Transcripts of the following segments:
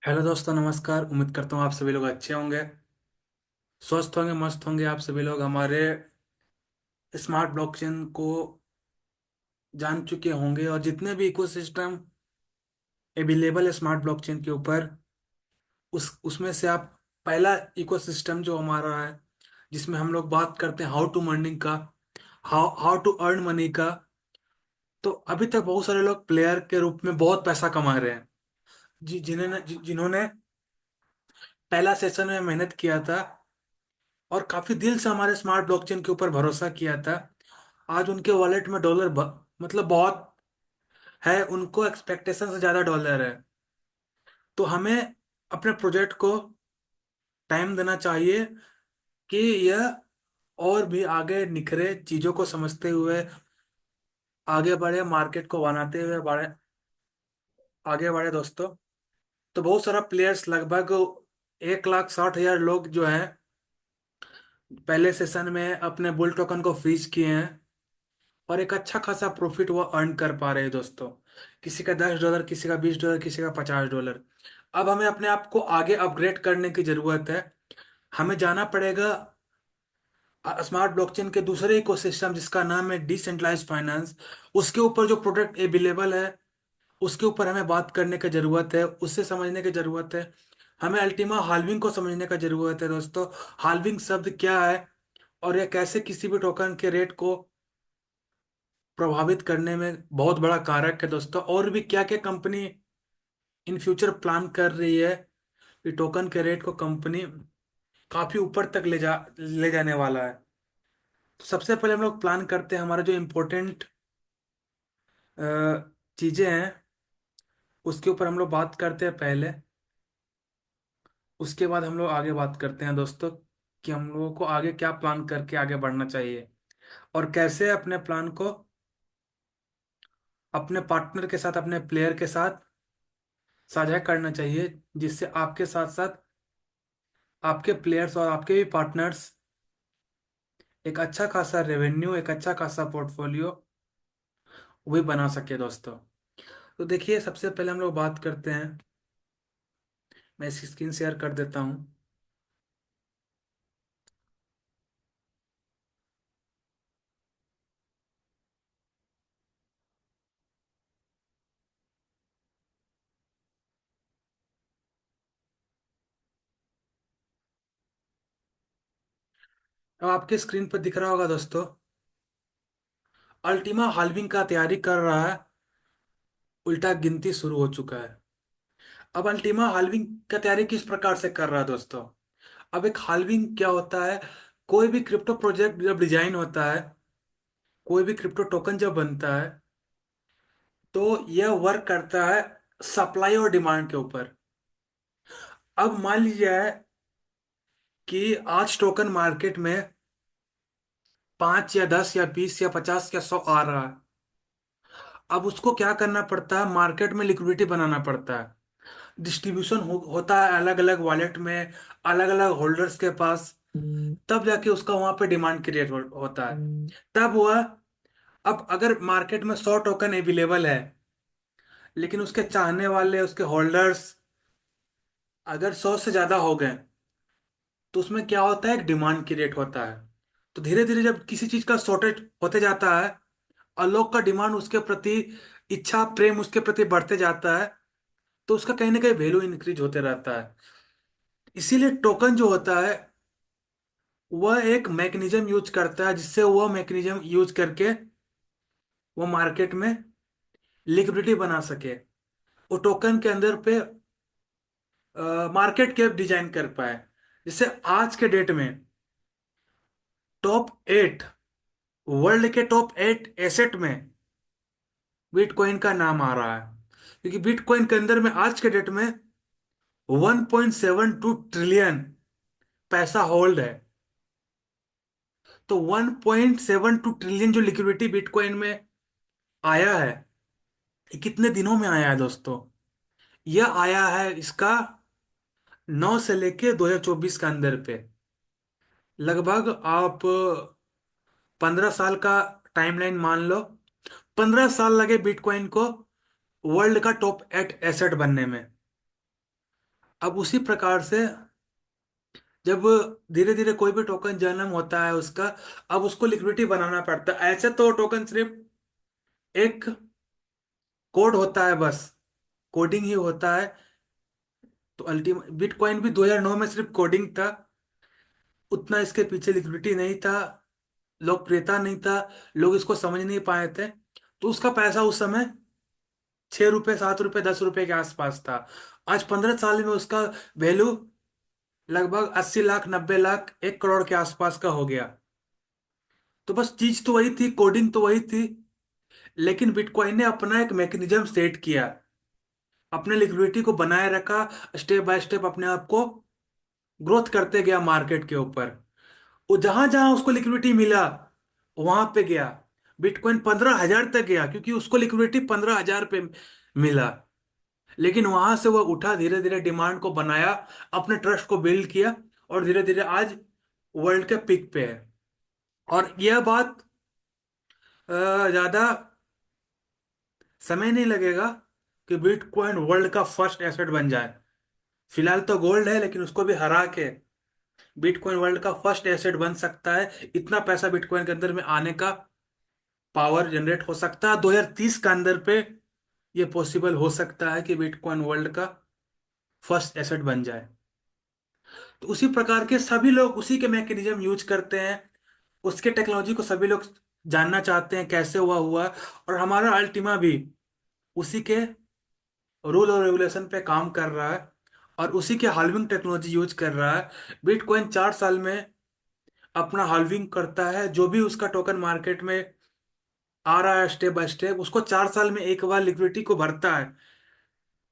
Hello दोस्तों, नमस्कार। उम्मीद करता हूँ आप सभी लोग अच्छे होंगे, स्वस्थ होंगे, मस्त होंगे। आप सभी लोग हमारे स्मार्ट ब्लॉकचेन को जान चुके होंगे, और जितने भी इकोसिस्टम अवेलेबल है स्मार्ट ब्लॉकचेन के ऊपर, उसमें से आप पहला इकोसिस्टम जो हमारा है, जिसमें हम लोग बात करते हैं हाउ टू मर्निंग का, how how to earn money का। तो अभी तक बहुत सारे लोग प्लेयर के रूप में बहुत पैसा कमा रहे हैं, जिन्होंने पहला सेशन में मेहनत किया था और काफी दिल से हमारे स्मार्ट ब्लॉकचेन के ऊपर भरोसा किया था। आज उनके वॉलेट में डॉलर मतलब बहुत है, उनको एक्सपेक्टेशन से ज्यादा डॉलर है। तो हमें अपने प्रोजेक्ट को टाइम देना चाहिए कि यह और भी आगे निखरे, चीजों को समझते हुए आगे बढ़े, मार्केट को बनाते हुए बढ़े, आगे बढ़े दोस्तों। तो बहुत सारा प्लेयर्स, लगभग 1,60,000 लोग जो हैं, पहले सेशन में अपने बुल टोकन को फ्रीज किए हैं, और एक अच्छा खासा प्रॉफिट वो अर्न कर पा रहे हैं दोस्तों। किसी का $10, किसी का $20, किसी का $50। अब हमें अपने आप को आगे अपग्रेड करने की जरूरत है। हमें जाना पड़ेगा स्मार्ट ब्लॉकचेन के दूसरे इकोसिस्टम, जिसका नाम है डिसेंट्रलाइज्ड फाइनेंस। उसके ऊपर जो प्रोडक्ट अवेलेबल है, उसके ऊपर हमें बात करने की जरूरत है, उससे समझने की जरूरत है। हमें अल्टीमा हाल्विंग को समझने का जरूरत है दोस्तों। हाल्विंग शब्द क्या है, और यह कैसे किसी भी टोकन के रेट को प्रभावित करने में बहुत बड़ा कारक है दोस्तों। और भी क्या क्या कंपनी इन फ्यूचर प्लान कर रही है, कि टोकन के रेट को कंपनी काफी ऊपर तक ले जाने वाला है। तो सबसे पहले हम लोग प्लान करते हैं, हमारा जो इम्पोर्टेंट चीजें हैं उसके ऊपर हम लोग बात करते हैं पहले। उसके बाद हम लोग आगे बात करते हैं दोस्तों, कि हम लोगों को आगे क्या प्लान करके आगे बढ़ना चाहिए, और कैसे अपने प्लान को अपने पार्टनर के साथ, अपने प्लेयर के साथ साझा करना चाहिए, जिससे आपके साथ साथ आपके प्लेयर्स और आपके भी पार्टनर्स एक अच्छा खासा रेवेन्यू, एक अच्छा खासा पोर्टफोलियो वही बना सके दोस्तों। तो देखिए, सबसे पहले हम लोग बात करते हैं। मैं इसकी स्क्रीन शेयर कर देता हूँ। अब आपके स्क्रीन पर दिख रहा होगा दोस्तों, अल्टीमा हाल्विंग का तैयारी कर रहा है, उल्टा गिनती शुरू हो चुका है। अब अल्टीमा हाल्विंग का तैयारी किस प्रकार से कर रहा है दोस्तों? अब एक हाल्विंग क्या होता है? कोई भी क्रिप्टो प्रोजेक्ट जब डिजाइन होता है, कोई भी क्रिप्टो टोकन जब बनता है, तो यह वर्क करता है सप्लाई और डिमांड के ऊपर। अब मान लीजिए कि आज टोकन मार्केट में 5 या 10 या 20 या 50 या 100 आ रहा है। अब उसको क्या करना पड़ता है? मार्केट में लिक्विडिटी बनाना पड़ता है। डिस्ट्रीब्यूशन होता है अलग अलग वॉलेट में, अलग अलग होल्डर्स के पास। तब जाके उसका वहां पे डिमांड क्रिएट होता है। तब वह, अब अगर मार्केट में 100 टोकन अवेलेबल है, लेकिन उसके चाहने वाले, उसके होल्डर्स अगर 100 से ज्यादा हो गए, तो उसमें क्या होता है? एक डिमांड क्रिएट होता है। तो धीरे धीरे जब किसी चीज का शॉर्टेज होते जाता है, और लोग का डिमांड उसके प्रति, इच्छा प्रेम उसके प्रति बढ़ते जाता है, तो उसका कहीं ना कहीं वैल्यू इंक्रीज होते रहता है। इसीलिए टोकन जो होता है, वह एक मैकेनिज्म यूज करता है, जिससे वह मैकेनिज्म यूज करके वो मार्केट में लिक्विडिटी बना सके, वो टोकन के अंदर पे मार्केट कैप डिजाइन कर पाए। जैसे आज के डेट में टॉप 8, वर्ल्ड के टॉप 8 एसेट में बिटकॉइन का नाम आ रहा है। क्योंकि बिटकॉइन के अंदर में आज के डेट में 1.72 ट्रिलियन पैसा होल्ड है। तो 1.72 ट्रिलियन जो लिक्विडिटी बिटकॉइन में आया है, ये कितने दिनों में आया है दोस्तों? यह आया है इसका 9 से लेके 2024 के अंदर पे। लगभग आप 15 साल का टाइमलाइन मान लो। 15 साल लगे बिटकॉइन को वर्ल्ड का टॉप 8 एसेट बनने में। अब उसी प्रकार से जब धीरे धीरे कोई भी टोकन जन्म होता है उसका, अब उसको लिक्विडिटी बनाना पड़ता है। ऐसे तो टोकन सिर्फ एक कोड होता है, बस कोडिंग ही होता है। तो अल्टीमेट बिटकॉइन भी 2009 में सिर्फ कोडिंग था, उतना इसके पीछे लिक्विडिटी नहीं था, लोकप्रियता नहीं था, लोग इसको समझ नहीं पाए थे। तो उसका पैसा उस समय 6 रुपए, 7 रुपए, 10 रुपए के आसपास था। आज 15 साल में उसका वैल्यू लगभग 80 लाख, 90 लाख, 1 करोड़ के आसपास का हो गया। तो बस चीज तो वही थी, कोडिंग तो वही थी, लेकिन बिटकॉइन ने अपना एक मैकेनिज्म सेट किया, अपने लिक्विडिटी को बनाए रखा, स्टेप बाय स्टेप अपने आप को ग्रोथ करते गया मार्केट के ऊपर। वो जहां जहां उसको लिक्विडिटी मिला वहां पे गया। बिटकॉइन 15 हजार तक गया क्योंकि उसको लिक्विडिटी 15 हजार पे मिला। लेकिन वहां से वह उठा, धीरे धीरे डिमांड को बनाया, अपने ट्रस्ट को बिल्ड किया, और धीरे धीरे आज वर्ल्ड के पिक पे है। और यह बात ज्यादा समय नहीं लगेगा कि बिटकॉइन वर्ल्ड का फर्स्ट एसेट बन जाए। फिलहाल तो गोल्ड है, लेकिन उसको भी हरा के बिटकॉइन वर्ल्ड का फर्स्ट एसेट बन सकता है। इतना पैसा बिटकॉइन के अंदर में आने का पावर जनरेट हो सकता है। 2030 के अंदर पे ये पॉसिबल हो सकता है कि बिटकॉइन वर्ल्ड का फर्स्ट एसेट बन जाए। तो उसी प्रकार के सभी लोग उसी के मैकेनिज्म यूज करते हैं, उसके टेक्नोलॉजी को सभी लोग जानना चाहते हैं कैसे हुआ हुआ। और हमारा अल्टीमा भी उसी के रूल और रेगुलेशन पे काम कर रहा है, और उसी के हाल्विंग टेक्नोलॉजी यूज कर रहा है। बिटकॉइन 4 साल में अपना हाल्विंग करता है। जो भी उसका टोकन मार्केट में आ रहा है स्टेप बाय स्टेप, उसको 4 साल में एक बार लिक्विडिटी को भरता है।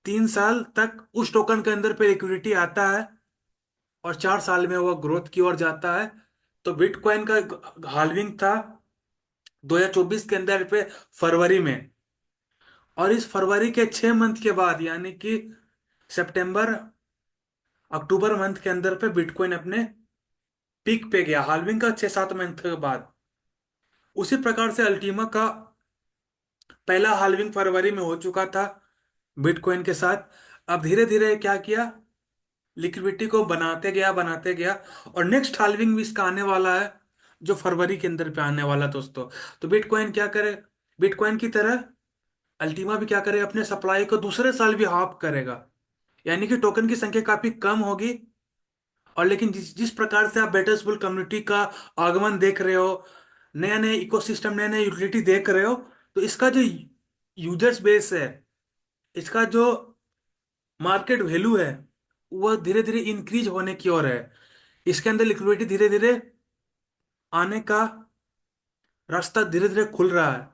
3 साल तक उस टोकन के अंदर पे लिक्विडिटी आता है, और 4 साल में वो ग्रोथ की ओर जाता है। तो बिटकॉइन का हाल्विंग था 2024 के अंदर पे, फरवरी में। और इस फरवरी के 6 मंथ के बाद, यानी कि सितंबर अक्टूबर मंथ के अंदर पे बिटकॉइन अपने पीक पे गया, हाल्विंग का 6-7 मंथ के बाद। उसी प्रकार से अल्टीमा का पहला हाल्विंग फरवरी में हो चुका था बिटकॉइन के साथ। अब धीरे धीरे क्या किया, लिक्विडिटी को बनाते गया, बनाते गया। और नेक्स्ट हाल्विंग भी इसका आने वाला है, जो फरवरी के अंदर पे आने वाला दोस्तों। तो बिटकॉइन क्या करे, बिटकॉइन की तरह अल्टीमा भी क्या करे, अपने सप्लाई को दूसरे साल भी हाफ करेगा। यानी कि टोकन की संख्या काफी कम होगी। और लेकिन जिस जिस प्रकार से आप बेटर्सबुल कम्युनिटी का आगमन देख रहे हो, नया नया इकोसिस्टम, नया नया यूटिलिटी देख रहे हो, तो इसका जो यूजर्स बेस है, इसका जो मार्केट वैल्यू है, वह धीरे धीरे इंक्रीज होने की ओर है। इसके अंदर लिक्विडिटी धीरे धीरे आने का रास्ता धीरे धीरे खुल रहा है।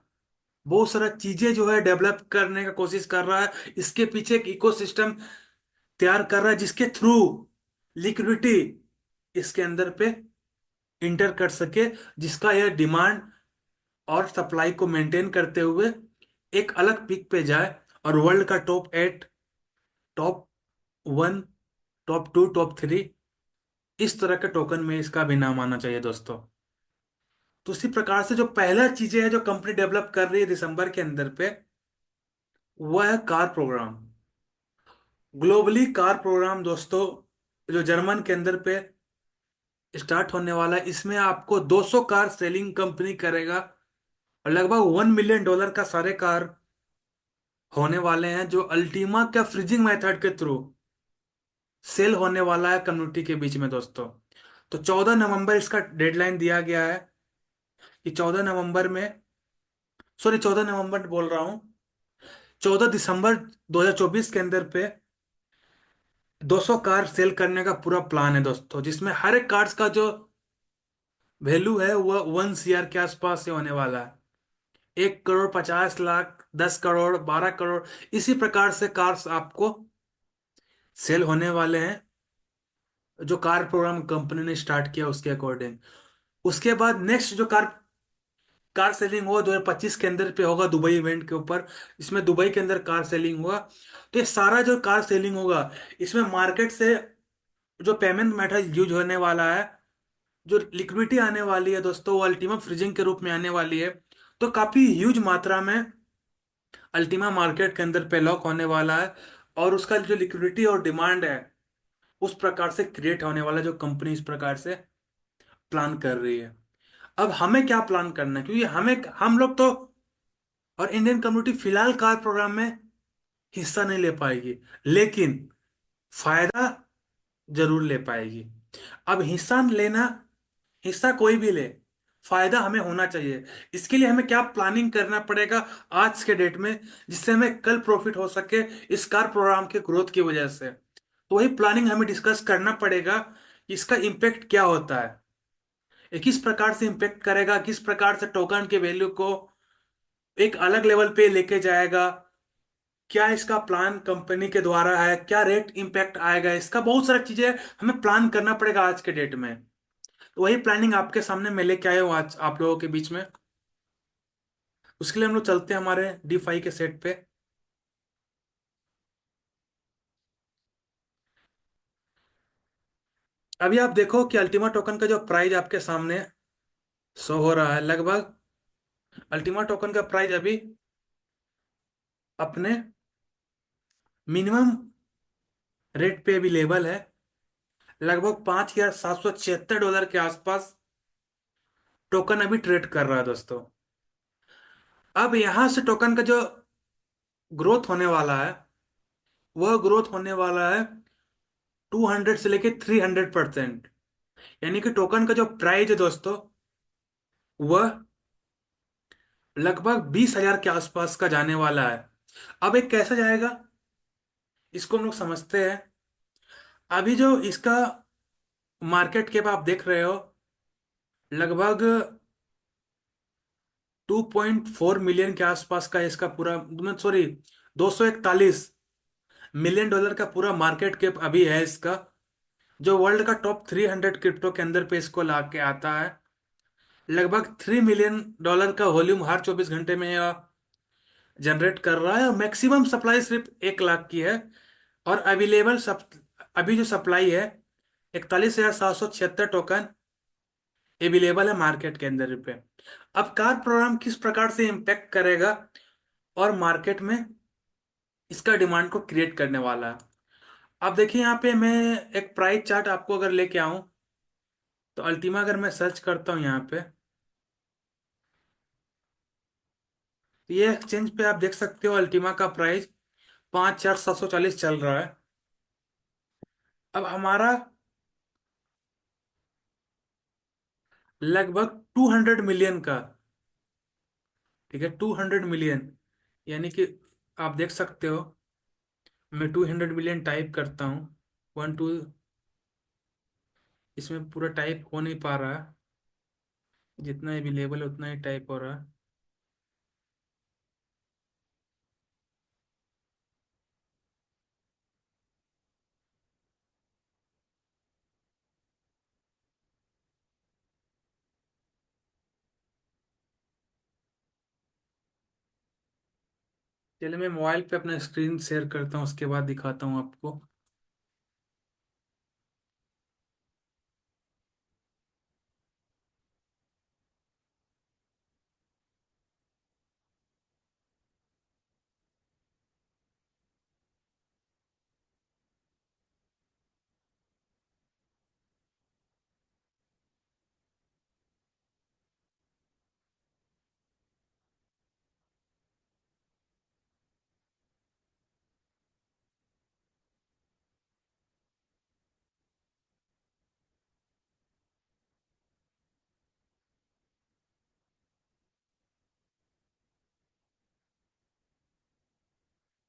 बहुत सारा चीजें जो है डेवलप करने का कोशिश कर रहा है, इसके पीछे एक इकोसिस्टम तैयार कर रहा है, जिसके थ्रू लिक्विडिटी इसके अंदर पे इंटर कर सके, जिसका यह डिमांड और सप्लाई को मेंटेन करते हुए एक अलग पीक पे जाए, और वर्ल्ड का टॉप 8, टॉप 1, टॉप 2, टॉप 3, इस तरह के टोकन में इसका भी नाम आना चाहिए दोस्तों। तो उसी प्रकार से जो पहला चीजें है जो कंपनी डेवलप कर रही है दिसंबर के अंदर पे, वह है car program. Globally car program दोस्तों, जो जर्मन के अंदर पे स्टार्ट होने वाला है। इसमें आपको 200 कार सेलिंग कंपनी करेगा, और लगभग $1 मिलियन का सारे कार होने वाले हैं, जो अल्टीमा का फ्रीजिंग मेथड के थ्रू सेल होने वाला है कम्युनिटी के बीच में दोस्तों। तो 14 नवंबर इसका डेडलाइन दिया गया है, कि 14 नवंबर में, सॉरी 14 नवंबर बोल रहा हूँ, 14 दिसंबर 2024 के अंदर पे 200 कार सेल करने का पूरा प्लान है दोस्तों, जिसमें हर एक कार्स का जो वैल्यू है वह 1 CR के आसपास से होने वाला है। 1 करोड़ 50 लाख, 10 करोड़, 12 करोड़, इसी प्रकार से कार्स आपको सेल होने वाले हैं, जो कार प्रोग्राम कंपनी ने स्टार्ट किया उसके अकॉर्डिंग। उसके बाद नेक्स्ट जो कार कार सेलिंग होगा 2025 के अंदर पे होगा, दुबई इवेंट के ऊपर। इसमें दुबई के अंदर कार सेलिंग होगा। तो ये सारा जो कार सेलिंग होगा, इसमें मार्केट से जो पेमेंट मेथड यूज होने वाला है, जो लिक्विडिटी आने वाली है दोस्तों, वो अल्टीमा फ्रीजिंग के रूप में आने वाली है। तो काफी ह्यूज मात्रा में अल्टीमा मार्केट के अंदर पे लॉक होने वाला है। और उसका जो लिक्विडिटी और डिमांड है, उस प्रकार से क्रिएट होने वाला जो कंपनी इस प्रकार से प्लान कर रही है। अब हमें क्या प्लान करना है, क्योंकि हमें हम लोग तो, और इंडियन कम्युनिटी फिलहाल कार प्रोग्राम में हिस्सा नहीं ले पाएगी, लेकिन फायदा जरूर ले पाएगी। अब हिस्सा लेना, हिस्सा कोई भी ले, फायदा हमें होना चाहिए। इसके लिए हमें क्या प्लानिंग करना पड़ेगा आज के डेट में, जिससे हमें कल प्रॉफिट हो सके इस कार प्रोग्राम के ग्रोथ की वजह से। तो वही प्लानिंग हमें डिस्कस करना पड़ेगा कि इसका इम्पेक्ट क्या होता है, ये किस प्रकार से इम्पेक्ट करेगा, किस प्रकार से टोकन के वैल्यू को एक अलग लेवल पे लेके जाएगा, क्या इसका प्लान कंपनी के द्वारा है, क्या रेट इम्पैक्ट आएगा, इसका बहुत सारी चीजें हमें प्लान करना पड़ेगा आज के डेट में। तो वही प्लानिंग आपके सामने मैं लेके आया हूँ आज आप लोगों के बीच में। उसके लिए हम लोग चलते हैं हमारे DeFi के सेट पे। अभी आप देखो कि अल्टीमा टोकन का जो प्राइस आपके सामने शो हो रहा है, लगभग अल्टीमा टोकन का प्राइस अभी अपने मिनिमम रेट पे अवेलेबल है, लगभग $5,776 के आसपास टोकन अभी ट्रेड कर रहा है दोस्तों। अब यहां से टोकन का जो ग्रोथ होने वाला है, वह ग्रोथ होने वाला है 200 से लेके 300%। यानी कि टोकन का जो प्राइस है दोस्तों, वह लगभग 20,000 के आसपास का जाने वाला है। अब एक कैसा जाएगा, इसको हम लोग समझते हैं। अभी जो इसका मार्केट कैप आप देख रहे हो, लगभग 2.4 मिलियन के आसपास का इसका पूरा, सॉरी, $241 मिलियन का पूरा मार्केट कैप अभी है इसका, जो वर्ल्ड का टॉप 300 क्रिप्टो के अंदर पे इसको ला के आता है। लगभग $3 मिलियन का वॉल्यूम हर 24 घंटे में जनरेट कर रहा है, और मैक्सिमम सप्लाई सिर्फ 1 लाख की है। और अवेलेबल अभी जो सप्लाई है, 41,776 टोकन अवेलेबल है मार्केट के अंदर पे। अब कार प्रोग्राम किस प्रकार से इम्पेक्ट करेगा और मार्केट में इसका डिमांड को क्रिएट करने वाला है। अब देखिए यहाँ पे मैं एक प्राइस चार्ट आपको अगर लेके आऊं, तो अल्टीमा अगर मैं सर्च करता हूँ यहाँ पे, तो ये एक्सचेंज पे आप देख सकते हो अल्टीमा का प्राइस 5,740 चल रहा है। अब हमारा लगभग 200 मिलियन का, ठीक है, 200 मिलियन, यानी कि आप देख सकते हो, मैं 200 मिलियन टाइप करता हूँ, 1 2, इसमें पूरा टाइप हो नहीं पा रहा है, जितना अवेलेबल है उतना ही टाइप हो रहा है। चलिए मैं मोबाइल पे अपना स्क्रीन शेयर करता हूँ, उसके बाद दिखाता हूँ आपको।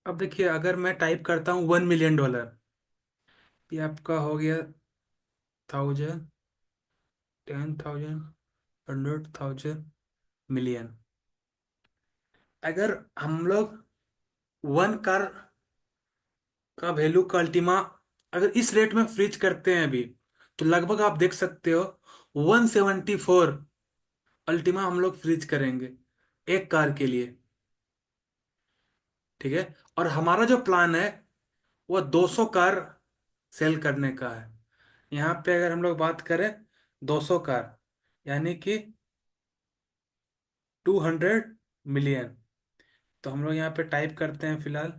अब देखिए अगर मैं टाइप करता हूँ $1 मिलियन, ये आपका हो गया 1,000, 10,000, 100,000 मिलियन। अगर हम लोग वन कार का वैल्यू का अल्टीमा अगर इस रेट में फ्रीज करते हैं अभी, तो लगभग आप देख सकते हो 174 अल्टीमा हम लोग फ्रीज करेंगे एक कार के लिए, ठीक है। और हमारा जो प्लान है वो 200 कार सेल करने का है। यहाँ पे अगर हम लोग बात करें 200 कार, यानी कि 200 मिलियन, तो हम लोग यहाँ पे टाइप करते हैं फिलहाल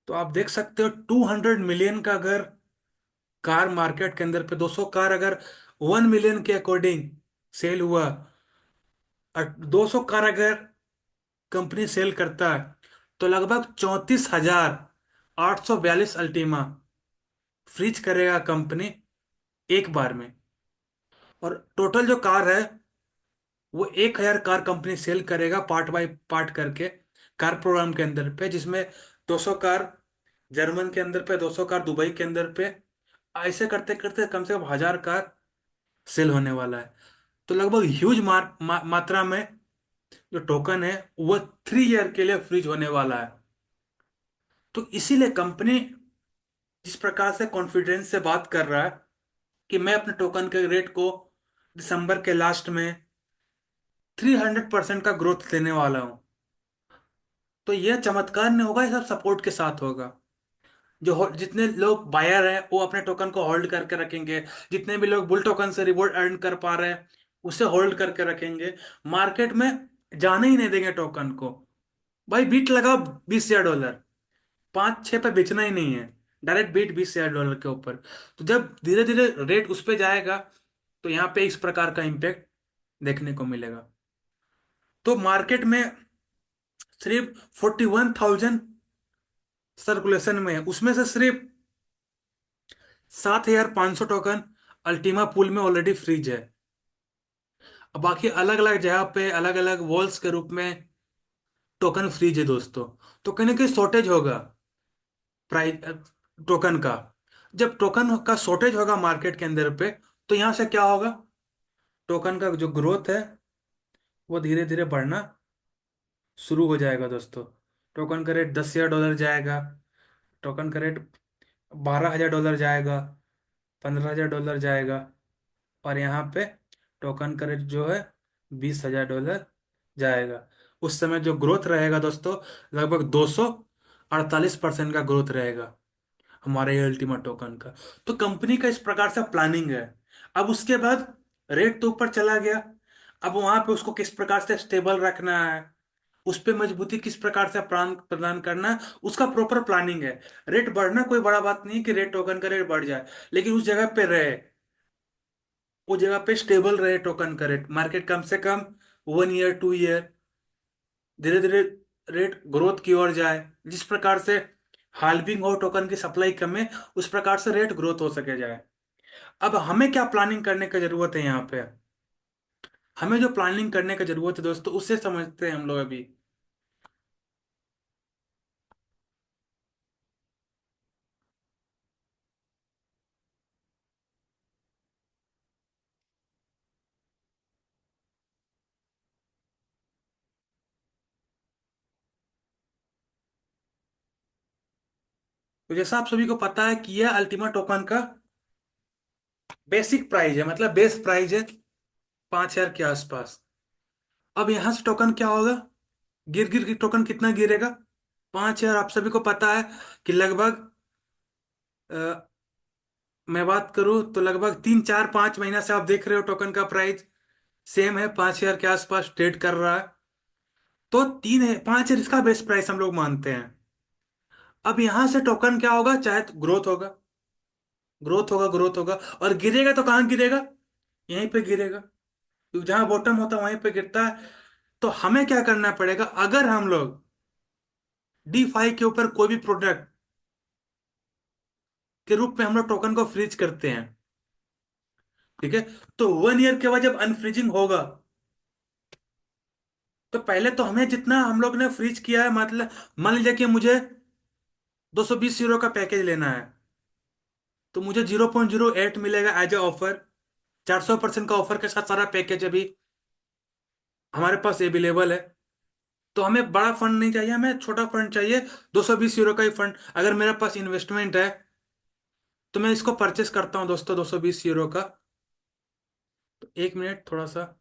तो आप देख सकते हो 200 मिलियन का अगर कार मार्केट के अंदर पे 200 कार अगर 1 मिलियन के अकॉर्डिंग सेल हुआ, और 200 कार अगर कंपनी सेल करता है, तो लगभग 34,842 अल्टीमा फ्रीज करेगा कंपनी एक बार में। और टोटल जो कार है वो 1,000 कार कंपनी सेल करेगा पार्ट बाय पार्ट करके, कार प्रोग्राम के अंदर पे, जिसमें 200 कार जर्मन के अंदर पे, 200 कार दुबई के अंदर पे, ऐसे करते करते कम से कम 1,000 कार सेल होने वाला है। तो लगभग ह्यूज मात्रा में जो टोकन है वो 3 ईयर के लिए फ्रीज होने वाला है। तो इसीलिए कंपनी जिस प्रकार से कॉन्फिडेंस से बात कर रहा है कि मैं अपने टोकन के रेट को दिसंबर के लास्ट में 300% का ग्रोथ देने वाला हूँ, तो यह चमत्कार नहीं होगा, ये सब सपोर्ट के साथ होगा। जितने लोग बायर हैं वो अपने टोकन को होल्ड करके रखेंगे, जितने भी लोग बुल टोकन से रिवॉर्ड अर्न कर पा रहे हैं उसे होल्ड करके रखेंगे, मार्केट में जाने ही नहीं देंगे टोकन को। भाई बीट लगाओ $20,000, 5-6 पे बेचना ही नहीं है, डायरेक्ट बीट $20,000 के ऊपर। तो जब धीरे धीरे रेट उस पे जाएगा तो यहाँ पे इस प्रकार का इम्पेक्ट देखने को मिलेगा। तो मार्केट में सिर्फ 41,000 सर्कुलेशन में है, उसमें से सिर्फ 7,500 टोकन अल्टीमा पूल में ऑलरेडी फ्रीज है। अब बाकी अलग अलग जगह पे अलग अलग वॉल्स के रूप में टोकन फ्रीज है दोस्तों। तो कहीं ना कहीं शॉर्टेज होगा प्राइस टोकन का। जब टोकन का शॉर्टेज होगा मार्केट के अंदर पे, तो यहाँ से क्या होगा, टोकन का जो ग्रोथ है वो धीरे धीरे बढ़ना शुरू हो जाएगा दोस्तों। टोकन का रेट $10,000 जाएगा, टोकन का रेट $12,000 जाएगा, $15,000 जाएगा, और यहाँ पे टोकन का रेट जो है $20,000 जाएगा। उस समय जो ग्रोथ रहेगा दोस्तों, लगभग 248% का ग्रोथ रहेगा हमारे ये अल्टीमा टोकन का। तो कंपनी का इस प्रकार से प्लानिंग है। अब उसके बाद रेट तो ऊपर चला गया, अब वहां पे उसको किस प्रकार से स्टेबल रखना है, उस पे मजबूती किस प्रकार से प्रदान प्रदान करना है, उसका प्रॉपर प्लानिंग है। रेट बढ़ना कोई बड़ा बात नहीं है कि रेट टोकन का रेट बढ़ जाए, लेकिन उस जगह पे रहे, वो जगह पे स्टेबल रहे टोकन का रेट, मार्केट कम से कम 1 ईयर 2 ईयर धीरे धीरे रेट ग्रोथ की ओर जाए। जिस प्रकार से हाल्विंग हो टोकन की सप्लाई कम है, उस प्रकार से रेट ग्रोथ हो सके जाए। अब हमें क्या प्लानिंग करने की जरूरत है यहाँ पे, हमें जो प्लानिंग करने की जरूरत है दोस्तों उससे समझते हैं हम लोग अभी। तो जैसा आप सभी को पता है कि यह अल्टीमा टोकन का बेसिक प्राइस है, मतलब बेस प्राइस है 5,000 के आसपास। अब यहां से टोकन क्या होगा, गिर गिर के टोकन कितना गिरेगा, 5,000। आप सभी को पता है कि लगभग मैं बात करूं तो लगभग 3 4 5 महीना से आप देख रहे हो टोकन का प्राइस सेम है, 5,000 के आसपास ट्रेड कर रहा है। तो 3 है 5 है इसका बेस्ट प्राइस हम लोग मानते हैं। अब यहां से टोकन क्या होगा, चाहे तो ग्रोथ होगा, ग्रोथ होगा, ग्रोथ होगा, और गिरेगा तो कहाँ गिरेगा, यहीं पे गिरेगा, क्योंकि जहां बॉटम होता है वहीं पे गिरता है। तो हमें क्या करना पड़ेगा, अगर हम लोग D5 के ऊपर कोई भी प्रोडक्ट के रूप में हम लोग टोकन को फ्रीज करते हैं, ठीक है, तो 1 ईयर के बाद जब अनफ्रीजिंग होगा, तो पहले तो हमें जितना हम लोग ने फ्रीज किया है, मतलब मान लीजिए कि मुझे €220 का पैकेज लेना है, तो मुझे 0.08 मिलेगा एज ए ऑफर। 400% का ऑफर के साथ सारा पैकेज अभी हमारे पास अवेलेबल है। तो हमें बड़ा फंड नहीं चाहिए, हमें छोटा फंड चाहिए, €220 का ही फंड। अगर मेरे पास इन्वेस्टमेंट है तो मैं इसको परचेस करता हूँ दोस्तों, €220 का। तो 1 मिनट थोड़ा सा।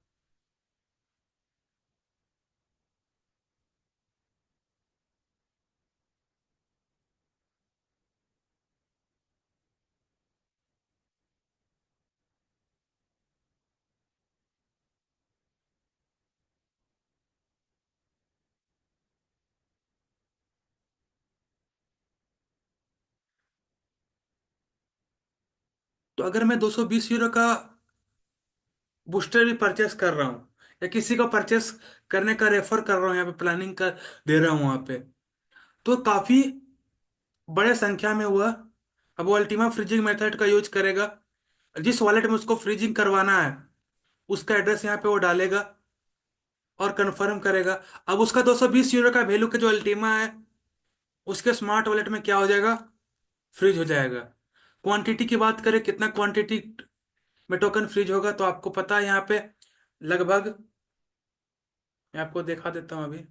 तो अगर मैं 220 यूरो का बूस्टर भी परचेस कर रहा हूँ, या किसी को परचेस करने का रेफर कर रहा हूँ, यहाँ पे प्लानिंग कर दे रहा हूँ वहाँ पे, तो काफी बड़े संख्या में हुआ। अब वो अल्टीमा फ्रीजिंग मेथड का यूज करेगा। जिस वॉलेट में उसको फ्रीजिंग करवाना है, उसका एड्रेस यहाँ पे वो डालेगा और कंफर्म करेगा। अब उसका 220 यूरो का वैल्यू का जो अल्टीमा है, उसके स्मार्ट वॉलेट में क्या हो जाएगा, फ्रीज हो जाएगा। क्वांटिटी की बात करें, कितना क्वांटिटी में टोकन फ्रीज होगा, तो आपको पता है यहाँ पे लगभग, मैं आपको दिखा देता हूँ अभी।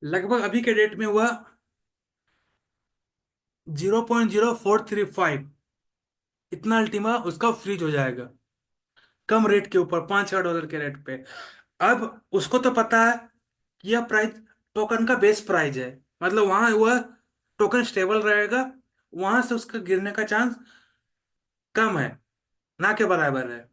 लगभग अभी के डेट में हुआ 0.0435, इतना अल्टीमा उसका फ्रीज हो जाएगा, कम रेट के ऊपर, 5-6 डॉलर के रेट पे। अब उसको तो पता है कि यह प्राइस टोकन का बेस प्राइस है, मतलब वहां वह टोकन स्टेबल रहेगा, वहां से उसका गिरने का चांस कम है, ना के बराबर है।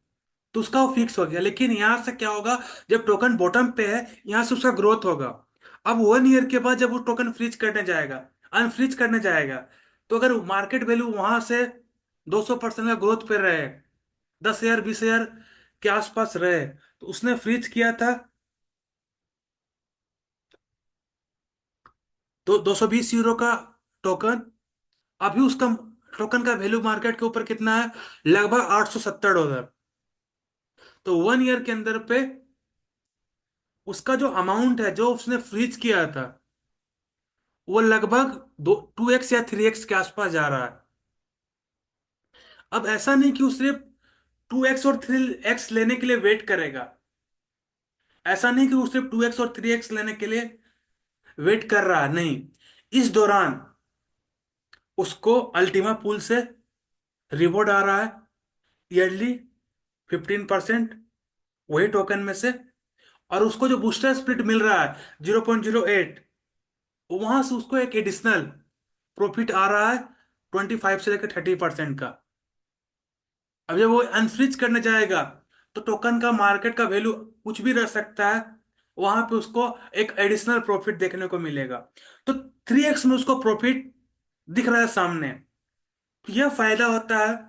तो उसका वो फिक्स हो गया। लेकिन यहां से क्या होगा, जब टोकन बॉटम पे है, यहां से उसका ग्रोथ होगा। अब 1 ईयर के बाद जब वो टोकन फ्रीज करने जाएगा, अनफ्रीज करने जाएगा, तो अगर मार्केट वैल्यू वहां से 200% का ग्रोथ पे रहे, 10,000 20,000 के आसपास रहे, तो उसने फ्रीज किया था तो 220 यूरो का टोकन, अभी उसका टोकन का वैल्यू मार्केट के ऊपर कितना है, लगभग $870। तो 1 ईयर के अंदर पे उसका जो अमाउंट है जो उसने फ्रीज किया था, वो लगभग 2x या 3x के आसपास जा रहा है। अब ऐसा नहीं कि वो सिर्फ 2x और 3x लेने के लिए वेट करेगा, ऐसा नहीं कि वो सिर्फ 2x और 3x लेने के लिए वेट कर रहा है, नहीं। इस दौरान उसको अल्टीमा पूल से रिवॉर्ड आ रहा है, ईयरली 15%, वही टोकन में से। और उसको जो बूस्टर स्प्लिट मिल रहा है 0.08, वहां से उसको एक एडिशनल प्रॉफिट आ रहा है 25 से लेकर 30% का। अब जब वो अनफ्रीज करने जाएगा, तो टोकन का मार्केट का वैल्यू कुछ भी रह सकता है, वहां पे उसको एक एडिशनल प्रॉफिट देखने को मिलेगा। तो 3x में उसको प्रॉफिट दिख रहा है सामने। तो यह फायदा होता है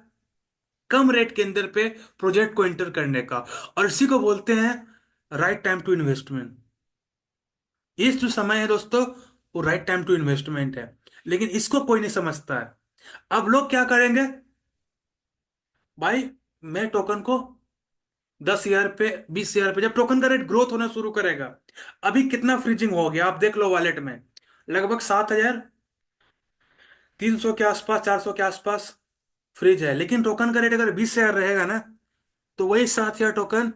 कम रेट के अंदर पे प्रोजेक्ट को एंटर करने का। और इसी को बोलते हैं राइट टाइम टू इन्वेस्टमेंट। ये जो समय है दोस्तों, वो राइट टाइम टू इन्वेस्टमेंट है। लेकिन इसको कोई नहीं समझता है। अब लोग क्या करेंगे, भाई मैं टोकन को 10,000 पे, 20,000 पे, जब टोकन का रेट ग्रोथ होना शुरू करेगा, अभी कितना फ्रीजिंग हो गया आप देख लो वॉलेट में, लगभग 7,300 के आसपास, 400 के आसपास फ्रीज है। लेकिन टोकन का रेट अगर 20,000 रहेगा ना, तो वही 7,000 टोकन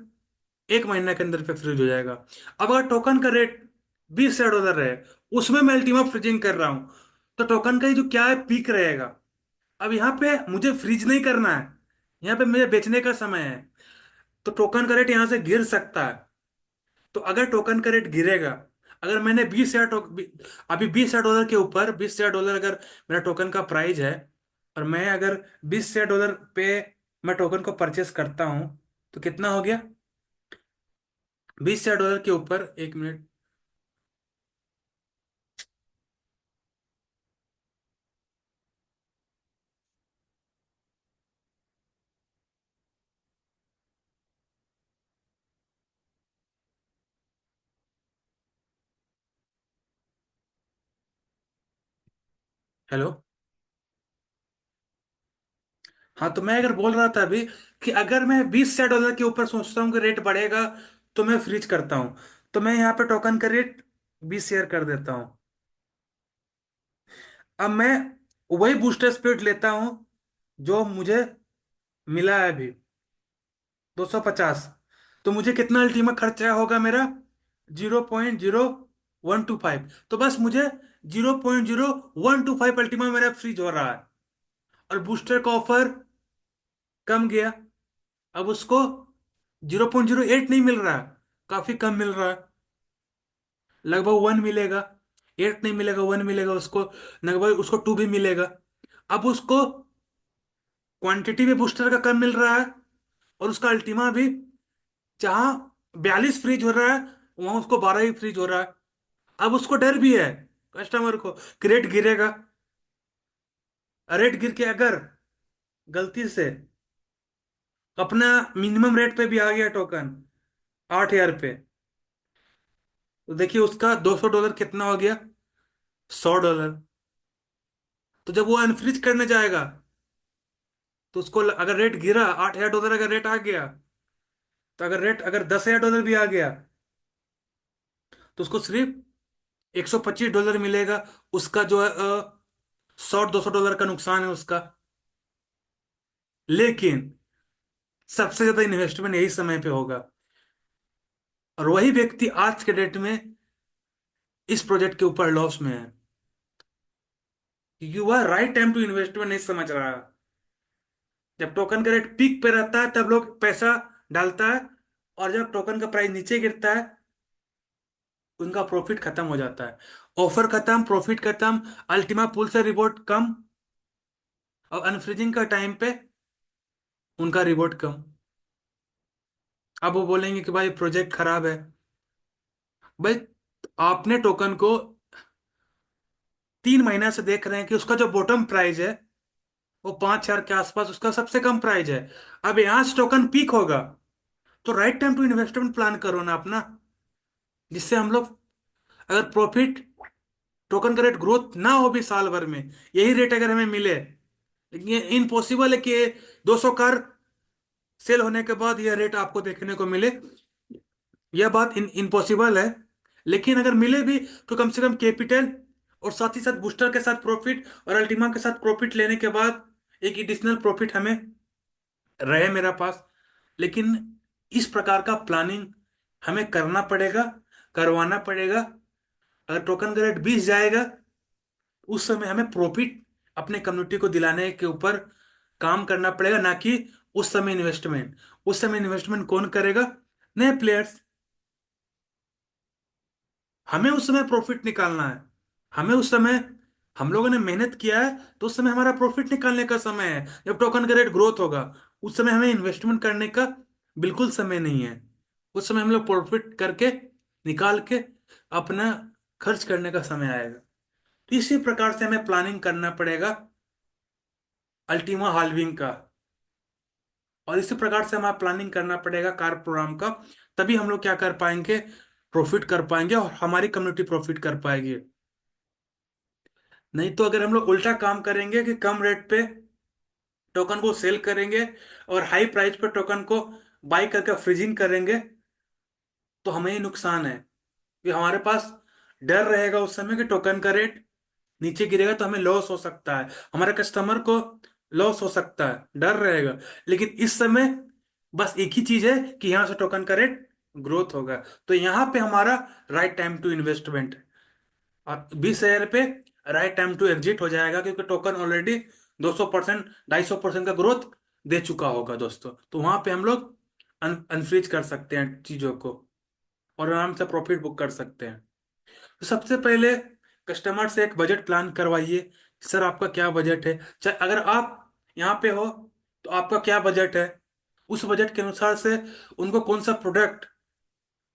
एक महीने के अंदर पे फ्रीज हो जाएगा। अब अगर टोकन का रेट $20,000 रहे, उसमें मैं अल्टीमा फ्रीजिंग कर रहा हूं, तो टोकन का ये जो क्या है, पीक रहेगा। अब यहाँ पे मुझे फ्रीज नहीं करना है, यहाँ पे मुझे बेचने का समय है। तो टोकन का रेट यहाँ से गिर सकता है। तो अगर टोकन का रेट गिरेगा, अगर मैंने 20,000 अभी $20,000 के ऊपर, $20,000 अगर मेरा टोकन का प्राइस है, और मैं अगर $20,000 पे मैं टोकन को परचेस करता हूं, तो कितना हो गया, $20,000 के ऊपर, 1 मिनट। हेलो। हाँ, तो मैं अगर बोल रहा था अभी कि अगर मैं $20,000 के ऊपर सोचता हूँ कि रेट बढ़ेगा, तो मैं फ्रीज करता हूँ। तो मैं यहाँ पे टोकन का रेट 20,000 कर देता हूँ। अब मैं वही बूस्टर स्पीड लेता हूँ जो मुझे मिला है अभी, 250। तो मुझे कितना अल्टीमा खर्चा होगा मेरा, 0.0125। तो बस मुझे 0.0125 अल्टीमा मेरा फ्रीज हो रहा है, और बूस्टर का ऑफर कम गया। अब उसको 0.08 नहीं मिल रहा है, काफी कम मिल रहा है, लगभग 1 मिलेगा। 8 नहीं मिलेगा, 1 मिलेगा उसको, लगभग उसको 2 भी मिलेगा। अब उसको क्वांटिटी भी बूस्टर का कम मिल रहा है, और उसका अल्टीमा भी, जहां 42 फ्रीज हो रहा है वहां उसको 12 ही फ्रीज हो रहा है। अब उसको डर भी है कस्टमर को कि रेट गिरेगा। रेट गिर के अगर गलती से अपना मिनिमम रेट पे भी आ गया टोकन 8,000 पे, तो देखिए उसका $200 कितना हो गया, $100। तो जब वो अनफ्रीज करने जाएगा, तो उसको अगर रेट गिरा, $8,000 अगर रेट आ गया, तो अगर रेट अगर $10,000 भी आ गया, तो उसको सिर्फ $125 मिलेगा। उसका जो है 100-200 डॉलर का नुकसान है उसका। लेकिन सबसे ज्यादा इन्वेस्टमेंट यही समय पे होगा, और वही व्यक्ति आज के डेट में इस प्रोजेक्ट के ऊपर लॉस में है, क्योंकि वह राइट टाइम टू इन्वेस्टमेंट नहीं समझ रहा है। जब टोकन का रेट पीक पे रहता है तब लोग पैसा डालता है, और जब टोकन का प्राइस नीचे गिरता है, उनका प्रॉफिट खत्म हो जाता है। ऑफर खत्म, प्रॉफिट खत्म, अल्टीमा पुल से रिवॉर्ड कम, और अनफ्रीजिंग का टाइम पे उनका रिवॉर्ड कम। अब वो बोलेंगे कि भाई प्रोजेक्ट खराब है। भाई आपने टोकन को 3 महीना से देख रहे हैं कि उसका जो बॉटम प्राइस है वो 5,000 के आसपास उसका सबसे कम प्राइस है। अब यहां से टोकन पीक होगा, तो right time to investment plan करो ना अपना, जिससे हम लोग, अगर प्रॉफिट, टोकन का रेट ग्रोथ ना हो भी साल भर में, यही रेट अगर हमें मिले, लेकिन ये इम्पॉसिबल है कि 200 कार सेल होने के बाद यह रेट आपको देखने को मिले। यह बात इम्पॉसिबल है। लेकिन अगर मिले भी, तो कम से कम कैपिटल और साथ ही साथ बूस्टर के साथ प्रॉफिट और अल्टीमा के साथ प्रॉफिट लेने के बाद एक एडिशनल प्रॉफिट हमें रहे मेरा पास। लेकिन इस प्रकार का प्लानिंग हमें करना पड़ेगा, करवाना पड़ेगा। अगर टोकन का रेट 20 जाएगा, उस समय हमें प्रॉफिट अपने कम्युनिटी को दिलाने के ऊपर काम करना पड़ेगा, ना कि उस समय इन्वेस्टमेंट। उस समय इन्वेस्टमेंट कौन करेगा? नए प्लेयर्स। हमें उस समय प्रॉफिट निकालना है। हमें उस समय, हम लोगों ने मेहनत किया है, तो उस समय हमारा प्रॉफिट निकालने का समय है। जब टोकन का रेट ग्रोथ होगा, उस समय हमें इन्वेस्टमेंट करने का बिल्कुल समय नहीं है। उस समय हम लोग प्रॉफिट करके निकाल के अपना खर्च करने का समय आएगा। तो इसी प्रकार से हमें प्लानिंग करना पड़ेगा अल्टीमा हाल्विंग का, और इसी प्रकार से हमें प्लानिंग करना पड़ेगा कार प्रोग्राम का। तभी हम लोग क्या कर पाएंगे, प्रॉफिट कर पाएंगे, और हमारी कम्युनिटी प्रॉफिट कर पाएगी। नहीं तो अगर हम लोग उल्टा काम करेंगे कि कम रेट पे टोकन को सेल करेंगे और हाई प्राइस पे टोकन को बाई करके फ्रीजिंग करेंगे, तो हमें ही नुकसान है। कि हमारे पास डर रहेगा उस समय कि टोकन का रेट नीचे गिरेगा तो हमें लॉस हो सकता है, हमारे कस्टमर को लॉस हो सकता है, डर रहेगा। लेकिन इस समय बस एक ही चीज है कि यहां से टोकन का रेट ग्रोथ होगा। तो यहां पे हमारा राइट टाइम टू इन्वेस्टमेंट, और 20,000 पे राइट टाइम टू एग्जिट हो जाएगा, क्योंकि टोकन ऑलरेडी 200%, 250% का ग्रोथ दे चुका होगा दोस्तों। तो वहां पे हम लोग अनफ्रीज कर सकते हैं चीजों को, और आराम से प्रॉफिट बुक कर सकते हैं। तो सबसे पहले कस्टमर से एक बजट प्लान करवाइए। सर आपका क्या बजट है, चाहे अगर आप यहाँ पे हो तो आपका क्या बजट है, उस बजट के अनुसार से उनको कौन सा प्रोडक्ट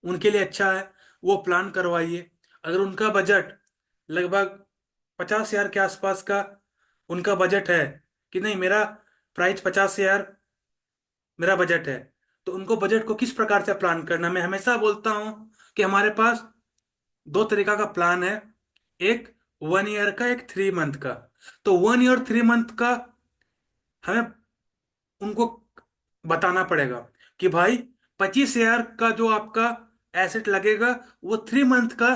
उनके लिए अच्छा है वो प्लान करवाइए। अगर उनका बजट लगभग 50,000 के आसपास का उनका बजट है, कि नहीं मेरा प्राइस 50,000 मेरा बजट है, तो उनको बजट को किस प्रकार से प्लान करना, मैं हमेशा बोलता हूँ कि हमारे पास दो तरीका का प्लान है। एक 1 ईयर का, एक 3 मंथ का। तो 1 ईयर 3 मंथ का हमें उनको बताना पड़ेगा कि भाई 25,000 का जो आपका एसेट लगेगा वो 3 मंथ का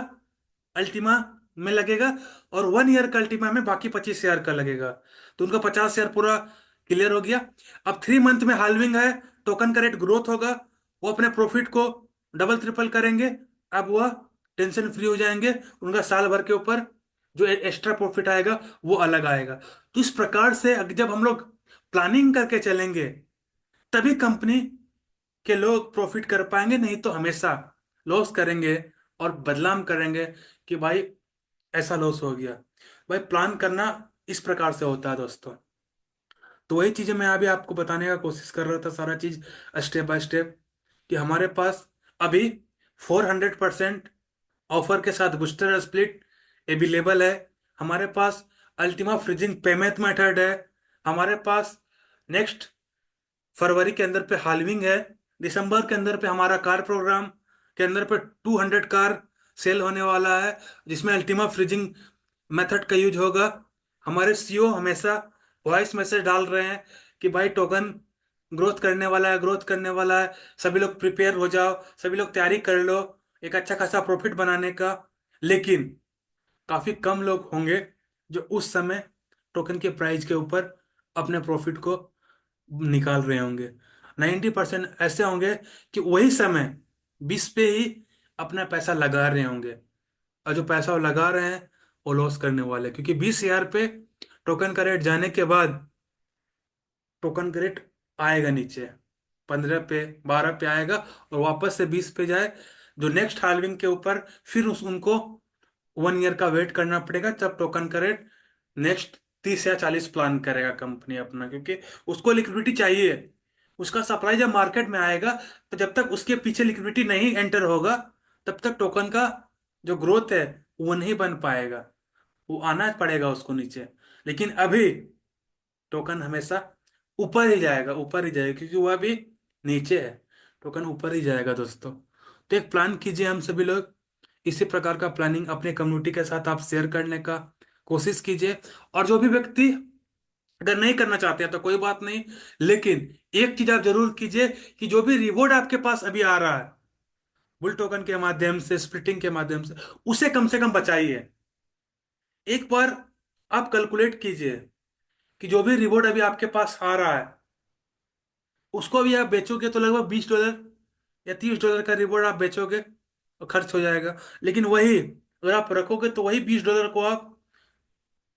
अल्टीमा में लगेगा, और 1 ईयर का अल्टीमा में बाकी 25,000 का लगेगा। तो उनका 50,000 पूरा क्लियर हो गया। अब 3 मंथ में हाल्विंग है, टोकन का रेट ग्रोथ होगा, वो अपने प्रॉफिट को डबल ट्रिपल करेंगे। अब वह टेंशन फ्री हो जाएंगे, उनका साल भर के ऊपर जो एक्स्ट्रा प्रॉफिट आएगा वो अलग आएगा। तो इस प्रकार से जब हम लोग प्लानिंग करके चलेंगे तभी कंपनी के लोग प्रॉफिट कर पाएंगे, नहीं तो हमेशा लॉस करेंगे और बदनाम करेंगे कि भाई ऐसा लॉस हो गया। भाई प्लान करना इस प्रकार से होता है दोस्तों। तो वही चीजें मैं अभी आपको बताने का कोशिश कर रहा था, सारा चीज स्टेप बाय स्टेप, कि हमारे पास अभी 400% ऑफर के साथ बूस्टर स्प्लिट अवेलेबल है। हमारे पास अल्टीमा फ्रीजिंग पेमेंट मेथड है। हमारे पास नेक्स्ट फरवरी के अंदर पे हालविंग है। दिसंबर के अंदर पे हमारा कार प्रोग्राम के अंदर पे 200 कार सेल होने वाला है, जिसमें अल्टीमा फ्रीजिंग मेथड का यूज होगा। हमारे सीईओ हमेशा वॉइस मैसेज डाल रहे हैं कि भाई टोकन ग्रोथ करने वाला है, ग्रोथ करने वाला है, सभी लोग प्रिपेयर हो जाओ, सभी लोग तैयारी कर लो एक अच्छा खासा प्रॉफिट बनाने का। लेकिन काफी कम लोग होंगे जो उस समय टोकन के प्राइस के ऊपर अपने प्रॉफिट को निकाल रहे होंगे। 90% ऐसे होंगे कि वही समय 20 पे ही अपना पैसा लगा रहे होंगे, और जो पैसा वो लगा रहे हैं वो लॉस करने वाले हैं, क्योंकि 20,000 पे टोकन का रेट जाने के बाद टोकन का रेट आएगा नीचे, 15 पे 12 पे आएगा, और वापस से 20 पे जाए। जो नेक्स्ट हाल्विंग के ऊपर फिर उस उनको 1 ईयर का वेट करना पड़ेगा, तब टोकन का रेट नेक्स्ट 30 या 40 प्लान करेगा कंपनी अपना, क्योंकि उसको लिक्विडिटी चाहिए। उसका सप्लाई जब मार्केट में आएगा, तो जब तक उसके पीछे लिक्विडिटी नहीं एंटर होगा तब तक टोकन का जो ग्रोथ है वो नहीं बन पाएगा, वो आना पड़ेगा उसको नीचे। लेकिन अभी टोकन हमेशा ऊपर ही जाएगा, ऊपर ही जाएगा, क्योंकि वह अभी नीचे है। टोकन ऊपर ही जाएगा दोस्तों। तो एक प्लान कीजिए हम सभी लोग, इसी प्रकार का प्लानिंग अपने कम्युनिटी के साथ आप शेयर करने का कोशिश कीजिए। और जो भी व्यक्ति अगर नहीं करना चाहते हैं तो कोई बात नहीं, लेकिन एक चीज आप जरूर कीजिए कि जो भी रिवॉर्ड आपके पास अभी आ रहा है बुल टोकन के माध्यम से, स्प्लिटिंग के माध्यम से कम बचाइए। एक बार आप कैलकुलेट कीजिए कि जो भी रिवॉर्ड अभी आपके पास आ रहा है उसको भी आप बेचोगे तो लगभग $20 या $30 का रिवॉर्ड आप बेचोगे और खर्च हो जाएगा। लेकिन वही अगर आप रखोगे तो वही $20 को आप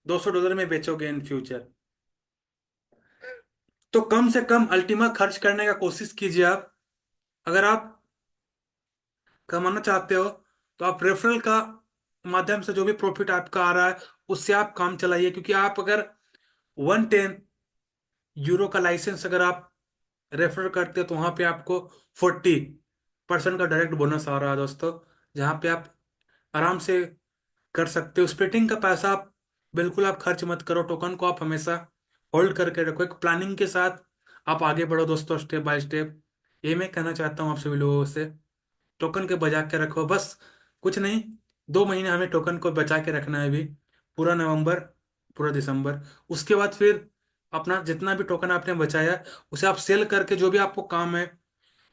$200 में बेचोगे इन फ्यूचर। तो कम से कम अल्टीमा खर्च करने का कोशिश कीजिए आप। अगर आप कमाना चाहते हो तो आप रेफरल का माध्यम से जो भी प्रॉफिट आपका आ रहा है उससे आप काम चलाइए, क्योंकि आप अगर 110 यूरो का लाइसेंस अगर आप रेफर करते हो तो वहां पे आपको 40% का डायरेक्ट बोनस आ रहा है दोस्तों, जहाँ पे आप आराम से कर सकते हो। स्प्लिटिंग का पैसा आप बिल्कुल आप खर्च मत करो, टोकन को आप हमेशा होल्ड करके रखो, एक प्लानिंग के साथ आप आगे बढ़ो दोस्तों, स्टेप बाय स्टेप। ये मैं कहना चाहता हूँ आप सभी लोगों से। टोकन के बचा के रखो बस, कुछ नहीं। 2 महीने हमें टोकन को बचा के रखना है अभी, पूरा नवंबर, पूरा दिसंबर। उसके बाद फिर अपना जितना भी टोकन आपने बचाया उसे आप सेल करके जो भी आपको काम है।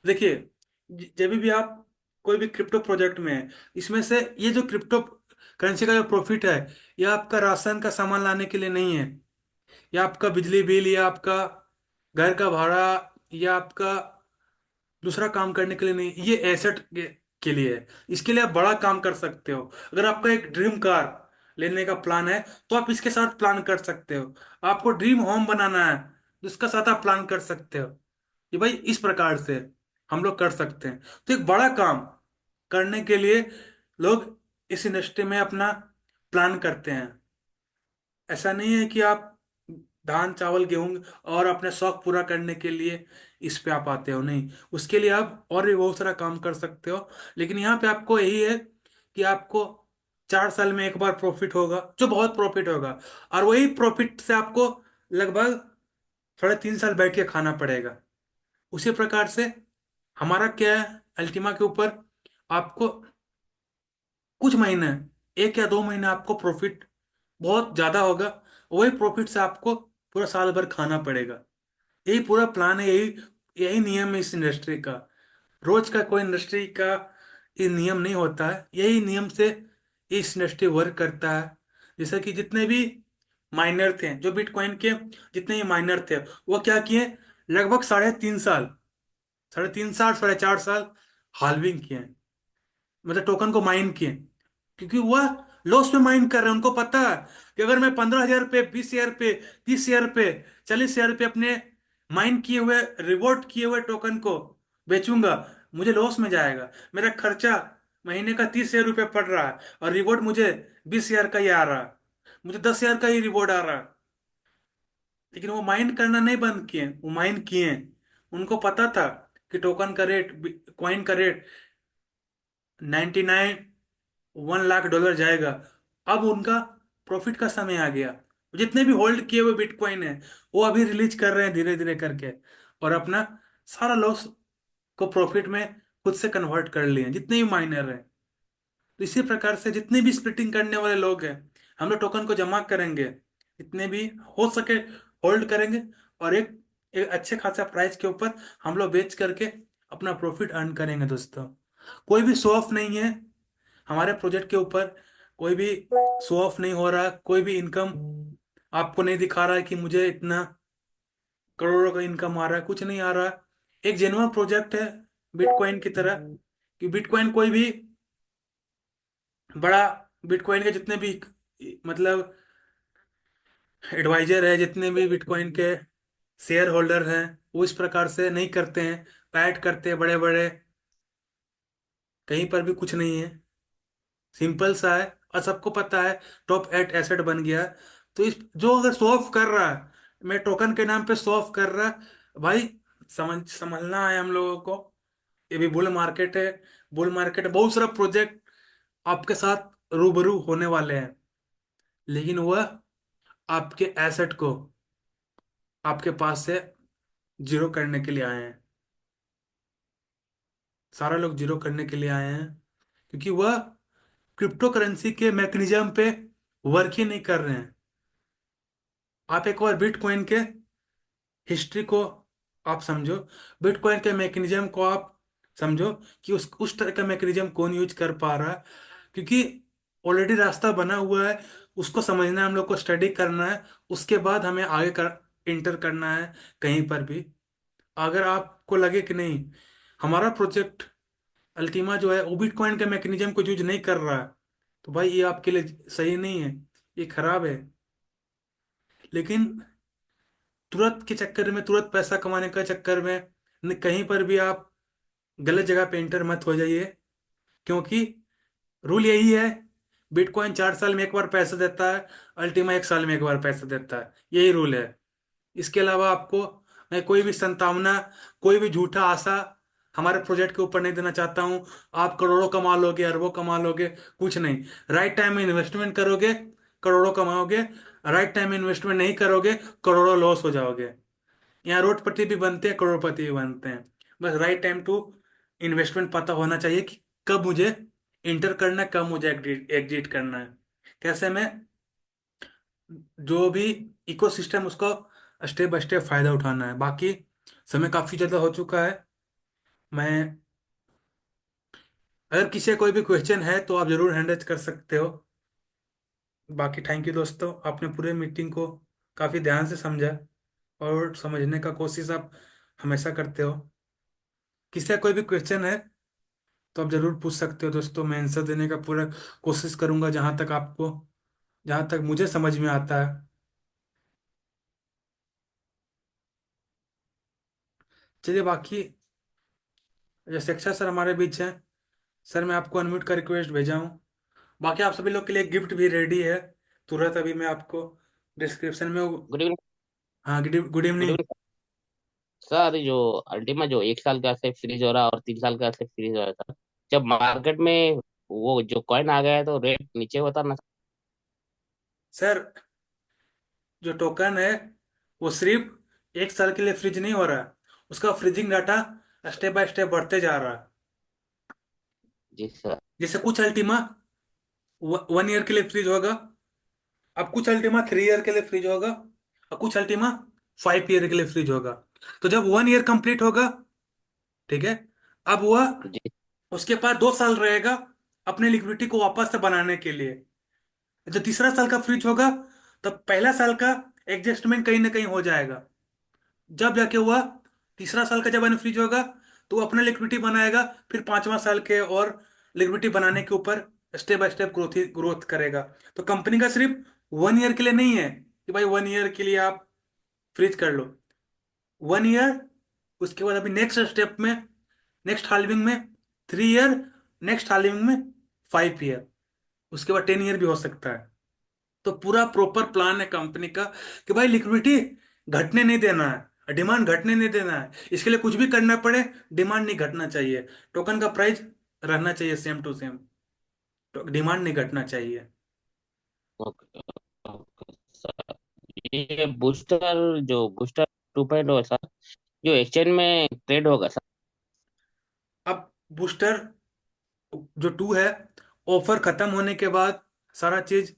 देखिए, जब भी आप कोई भी क्रिप्टो प्रोजेक्ट में है, इसमें से ये जो क्रिप्टो करेंसी का जो प्रॉफिट है, ये आपका राशन का सामान लाने के लिए नहीं है, या आपका बिजली बिल, या आपका घर का भाड़ा, या आपका दूसरा काम करने के लिए नहीं, ये एसेट के लिए है। इसके लिए आप बड़ा काम कर सकते हो। अगर आपका एक ड्रीम कार लेने का प्लान है तो आप इसके साथ प्लान कर सकते हो। आपको ड्रीम होम बनाना है तो इसका साथ आप प्लान कर सकते हो। ये भाई इस प्रकार से हम लोग कर सकते हैं। तो एक बड़ा काम करने के लिए लोग इस इंडस्ट्री में अपना प्लान करते हैं। ऐसा नहीं है कि आप धान चावल गेहूं और अपने शौक पूरा करने के लिए इस पे आप आते हो, नहीं, उसके लिए आप और भी बहुत सारा काम कर सकते हो। लेकिन यहाँ पे आपको यही है कि आपको 4 साल में एक बार प्रॉफिट होगा, जो बहुत प्रॉफिट होगा, और वही प्रॉफिट से आपको लगभग 3.5 साल बैठ के खाना पड़ेगा। उसी प्रकार से हमारा क्या है, अल्टीमा के ऊपर आपको कुछ महीने, 1 या 2 महीने आपको प्रॉफिट बहुत ज्यादा होगा, वही प्रॉफिट से आपको पूरा साल भर खाना पड़ेगा। यही पूरा प्लान है, यही यही नियम है इस इंडस्ट्री का। रोज का कोई इंडस्ट्री का ये नियम नहीं होता है, यही नियम से इस इंडस्ट्री वर्क करता है। जैसे कि जितने भी माइनर थे, जो बिटकॉइन के जितने भी माइनर थे, वो क्या किए, लगभग 3.5 साल, 3.5 साल 4.5 साल हाल्विंग किए, मतलब टोकन को माइन किए, क्योंकि वह लॉस में माइन कर रहे हैं। उनको पता है कि अगर मैं 15,000 पे, 20,000 पे, 30,000 पे, 40,000 पे अपने माइन किए हुए, रिवॉर्ड किए हुए टोकन को बेचूंगा, मुझे लॉस में जाएगा। मेरा खर्चा महीने का 30,000 रुपये पड़ रहा है और रिवॉर्ड मुझे 20,000 का ही आ रहा है, मुझे 10,000 का ही रिवॉर्ड आ रहा है। लेकिन वो माइन करना नहीं बंद किए, वो माइन किए। उनको पता था कि टोकन का रेट, कॉइन का रेट 99, $1 लाख जाएगा। अब उनका प्रॉफिट का समय आ गया। जितने भी होल्ड किए हुए बिटकॉइन है, वो अभी रिलीज कर रहे हैं धीरे धीरे करके, और अपना सारा लॉस को प्रॉफिट में खुद से कन्वर्ट कर लिए हैं, जितने भी माइनर हैं। तो इसी प्रकार से जितने भी स्प्लिटिंग करने वाले लोग हैं, हम लोग टोकन को जमा करेंगे, जितने भी हो सके होल्ड करेंगे, और एक अच्छे खासा प्राइस के ऊपर हम लोग बेच करके अपना प्रॉफिट अर्न करेंगे दोस्तों। कोई भी शो ऑफ नहीं है हमारे प्रोजेक्ट के ऊपर, कोई भी शो ऑफ नहीं हो रहा, कोई भी इनकम आपको नहीं दिखा रहा है कि मुझे इतना करोड़ों का इनकम आ रहा है, कुछ नहीं आ रहा। एक जेन्युइन प्रोजेक्ट है बिटकॉइन की तरह, कि बिटकॉइन कोई भी बड़ा, बिटकॉइन के जितने भी मतलब एडवाइजर है, जितने भी बिटकॉइन के शेयर होल्डर हैं, वो इस प्रकार से नहीं करते हैं, पैट करते हैं बड़े बड़े, कहीं पर भी कुछ नहीं है, सिंपल सा है। और सबको पता है टॉप 8 एसेट बन गया है। तो इस जो अगर शो ऑफ कर रहा है, मैं टोकन के नाम पे शो ऑफ कर रहा है भाई, समझना है हम लोगों को। ये भी बुल मार्केट है, बुल मार्केट, बहुत सारा प्रोजेक्ट आपके साथ रूबरू होने वाले हैं, लेकिन वह आपके एसेट को आपके पास से जीरो करने के लिए आए हैं। सारा लोग जीरो करने के लिए आए हैं, क्योंकि वह क्रिप्टो करेंसी के मैकेनिज्म पे वर्क ही नहीं कर रहे हैं। आप एक बार बिटकॉइन के हिस्ट्री को आप समझो, बिटकॉइन के मैकेनिज्म को आप समझो, कि उस तरह का मैकेनिज्म कौन यूज कर पा रहा है, क्योंकि ऑलरेडी रास्ता बना हुआ है। उसको समझना है, हम लोग को स्टडी करना है, उसके बाद हमें आगे इंटर करना है कहीं पर भी। अगर आपको लगे कि नहीं, हमारा प्रोजेक्ट अल्टीमा जो है वो बिटकॉइन के मैकेनिज्म को यूज नहीं कर रहा है, तो भाई ये आपके लिए सही नहीं है, ये खराब है। लेकिन तुरंत के चक्कर में, तुरंत पैसा कमाने का चक्कर में कहीं पर भी आप गलत जगह पे एंटर मत हो जाइए, क्योंकि रूल यही है, बिटकॉइन 4 साल में एक बार पैसा देता है, अल्टीमा 1 साल में एक बार पैसा देता है, यही रूल है। इसके अलावा आपको मैं कोई भी संतावना, कोई भी झूठा आशा हमारे प्रोजेक्ट के ऊपर नहीं देना चाहता हूँ। आप करोड़ों कमा लोगे, अरबों कमा लोगे, कुछ नहीं। राइट टाइम में इन्वेस्टमेंट करोगे, करोड़ों कमाओगे। राइट टाइम में इन्वेस्टमेंट नहीं करोगे, करोड़ों लॉस हो जाओगे। यहाँ रोडपति भी बनते हैं, करोड़पति भी बनते हैं। बस राइट टाइम टू इन्वेस्टमेंट पता होना चाहिए कि कब मुझे इंटर करना है, कब मुझे एग्जिट करना है, कैसे मैं जो भी इकोसिस्टम उसको स्टेप बाय स्टेप फायदा उठाना है। बाकी समय काफी ज्यादा हो चुका है। मैं, अगर किसी का कोई भी क्वेश्चन है तो आप जरूर हैंड रेज कर सकते हो। बाकी थैंक यू दोस्तों, आपने पूरे मीटिंग को काफी ध्यान से समझा और समझने का कोशिश आप हमेशा करते हो। किसी का कोई भी क्वेश्चन है तो आप जरूर पूछ सकते हो दोस्तों, मैं आंसर देने का पूरा कोशिश करूंगा, जहां तक मुझे समझ में आता है। चलिए, बाकी जैसे अक्षय सर हमारे बीच हैं, सर मैं आपको अनम्यूट का रिक्वेस्ट भेजा हूँ। बाकी आप सभी लोग के लिए गिफ्ट भी रेडी है, तुरंत अभी मैं आपको डिस्क्रिप्शन में गुड इवनिंग। हाँ, good good evening. Evening sir. जो अल्टीमा जो 1 साल का से फ्रीज हो रहा है और 3 साल का से फ्रीज हो रहा था, जब मार्केट में वो जो कॉइन आ गया है तो रेट नीचे होता ना। सर, जो टोकन है वो सिर्फ 1 साल के लिए फ्रीज नहीं हो रहा, उसका freezing data step by step बढ़ते जा रहा है। जी सर। जैसे कुछ अल्टीमा 1 ईयर के लिए फ्रीज होगा, अब कुछ अल्टीमा 3 ईयर के लिए फ्रीज होगा, और कुछ अल्टीमा 5 ईयर के लिए फ्रीज होगा। तो जब 1 ईयर कंप्लीट होगा, ठीक है, अब वह, जी उसके पास 2 साल रहेगा अपने लिक्विडिटी को वापस से बनाने के लिए। जब तीसरा साल का फ्रीज होगा, तब पहला साल का एडजस्टमेंट कहीं ना कहीं हो जाएगा। जब जाके हुआ तीसरा साल का जब अनफ्रीज होगा, तो वो अपना लिक्विडिटी बनाएगा, फिर 5वां साल के और लिक्विडिटी बनाने के ऊपर step by step growth he growth करेगा। तो कंपनी का सिर्फ 1 ईयर के लिए नहीं है कि भाई 1 ईयर के लिए आप फ्रीज कर लो। 1 ईयर, उसके बाद अभी नेक्स्ट स्टेप में, नेक्स्ट हाल्विंग में 3 ईयर, नेक्स्ट हाल्विंग में 5 ईयर, उसके बाद 10 ईयर भी हो सकता है। तो पूरा प्रॉपर प्लान है कंपनी का कि भाई लिक्विडिटी घटने नहीं देना है, डिमांड घटने नहीं देना है। इसके लिए कुछ भी करना पड़े, डिमांड नहीं घटना चाहिए। टोकन का प्राइस रहना चाहिए सेम टू सेम, तो डिमांड नहीं घटना चाहिए। Okay okay sir. ये बूस्टर, जो बूस्टर 2.0 है सर, जो एक्सचेंज में ट्रेड होगा सर। अब बूस्टर जो 2 है, ऑफर खत्म होने के बाद, सारा चीज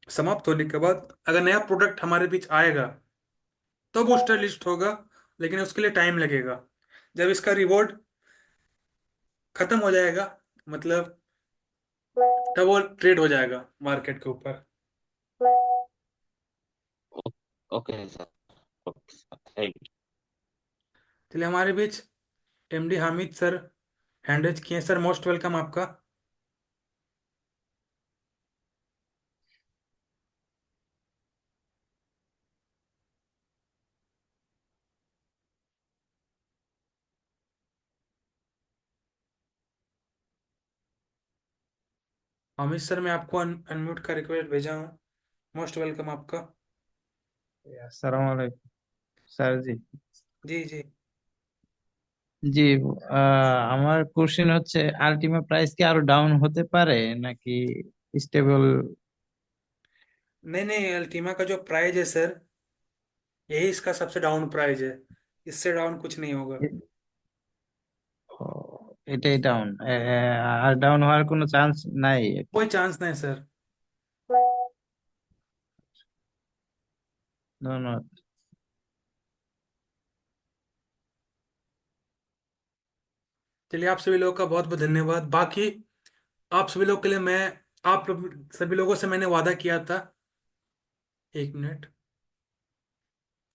समाप्त होने के बाद, अगर नया प्रोडक्ट हमारे बीच आएगा तो बूस्टर लिस्ट होगा, लेकिन उसके लिए टाइम लगेगा। जब इसका रिवॉर्ड खत्म हो जाएगा, मतलब तब वो ट्रेड हो जाएगा मार्केट के ऊपर। O- okay sir. Okay sir, thank you. चलिए, हमारे बीच MD Hamid sir hand raise किए। सर मोस्ट वेलकम आपका। हामिद सर, मैं आपको अनम्यूट का रिक्वेस्ट भेजा हूँ। मोस्ट वेलकम आपका। আসসালামু আলাইকুম স্যার জি। जी जी। জি, আমার কোশ্চেন হচ্ছে আলটিমা প্রাইস কি আরো ডাউন হতে পারে নাকি স্টেবল? नहीं नहीं, अल्टीमा का जो प्राइस है सर, यही इसका सबसे डाउन प्राइस है। इससे डाउन कुछ नहीं होगा। এটাই ডাউন? আর ডাউন হওয়ার কোনো চান্স নাই? कोई चांस नहीं सर। ধন্যবাদ। चलिए, आप सभी लोगों का बहुत बहुत धन्यवाद। बाकी आप सभी लोगों के लिए मैं, आप सभी लोगों से मैंने वादा किया था। 1 मिनट।